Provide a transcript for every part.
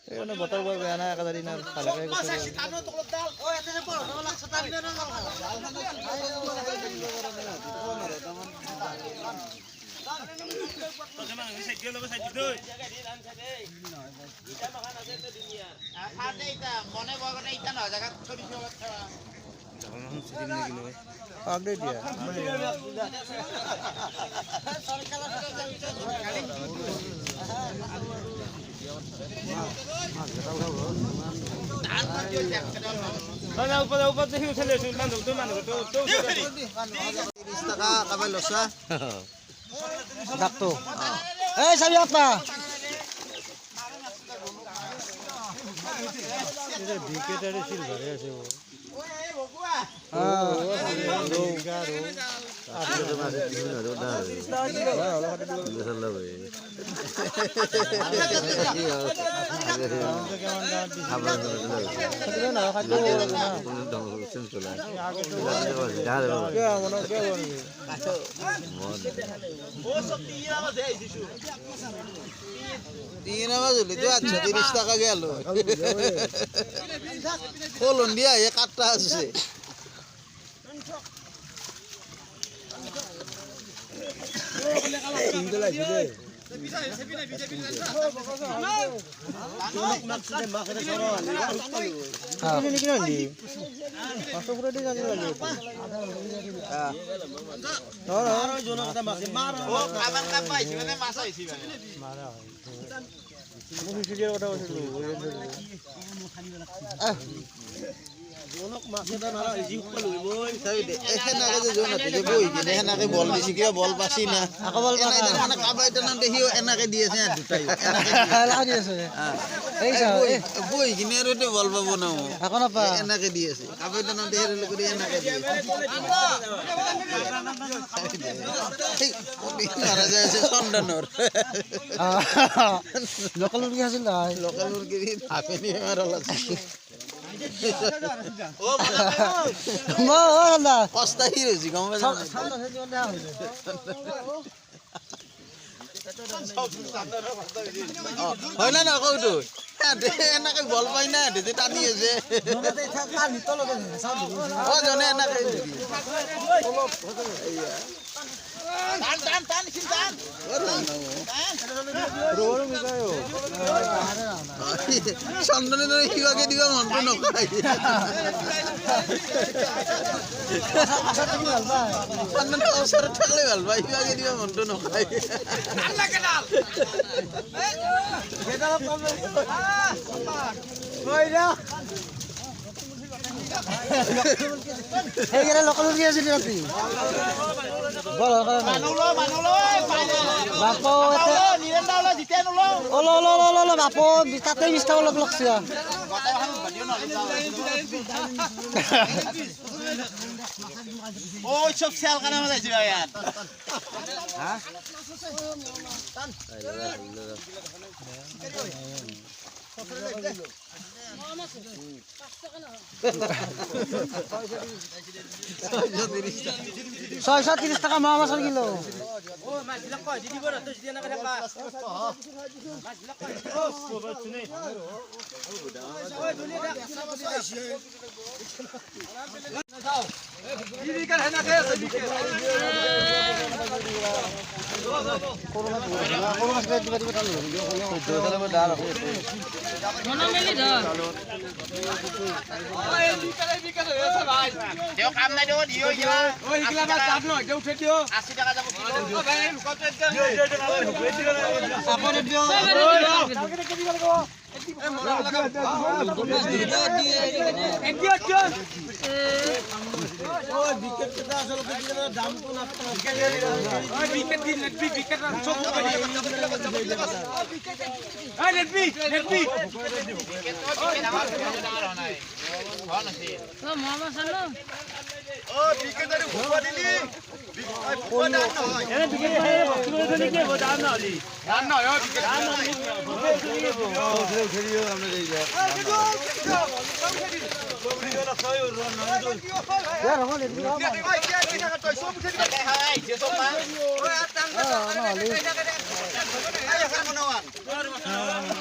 এই মানে বতৰ বৰ বেয়া নাই একেবাৰে দিন আৰু ভালকৈ আপডেট দিয়া ডাকতো এই চাবি আপা বিকেটারে সিলভারে আছে ও तीन आवाज होली तो अच्छा 30 টাকা গেল কোলন দিয়া এ কাটটা আছে তিনটা লাগবে দে বল দিছি কিবা বল পাছি না আকৌ বল পাছি মানে কাবাইটা নাম দেখিও এনাকে দি আছে দুটাই লাগি আছে এই বই কিনে আৰু তে বল পাবো না আকৌ না পা এনাকে দি আছে কাবাইটা নাম দেখিলে লগৰি এনাকে দি আছে এই মারা যায় আছে সন্ডানর লোকাল মুরগি আছিল না লোকাল মুরগি আপনি মারলা ও না কষ্ট হিরোজি গম হয় না না কওটো এনাকে বল পাই না দে টানি আছে ও জনে এনাকে টান টান টান সিনটান রোল মিগায়ো সন্ধানে নয় কিবাকে দিবা মনটো নকাই সন্ধানে অসর থাকলে ভাল ভাই কিবাকে দিবা মনটো নকাই আল্লাহ কেনাল কেদাল কম কই যা এই গেলে লোকাল মুরগি আছে নাকি বল মানলো বাপো নিরেন্দাওলা জিতে নলো ওলো বাপো তাতে মিষ্টা অলপ লাগছে ওই সব সেল কানা মত আছে ইয়ার হ্যাঁ ছয়শ 30 টাকা মাছ মাছৰ কিলো ও মাছ বিলাক কই দি দিব তো যদি না করে পা মাছ বিলাক কই ও বচনে ওই দুনি দেখ যাও দিদি কার হেনা কে আছে দিকে কোন মাছ কে দিবা তাল তো তালে ডাল মনা মেলি ধর ওই বিকালে হইছে ভাই দেও কাম নাই দেও দিও ইয়া ওই ইগলা মাছ চাপ নয় দেও উঠে দিও 80 টাকা যাব কিলো ও ভাই কত দিও আপন দিও কে দিবা লাগো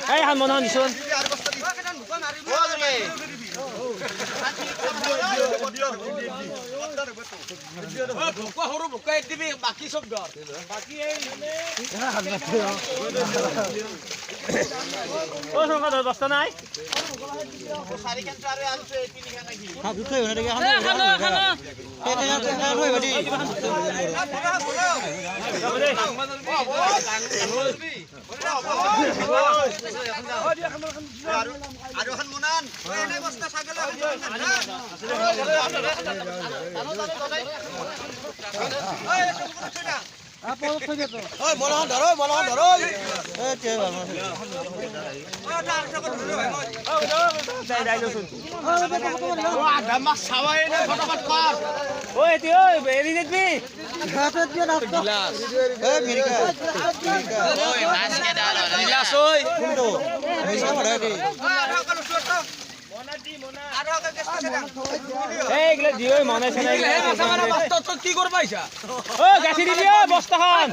Hey, han mo na ni son. কি করবাইছা ও গাছি দিবি বস্তাখান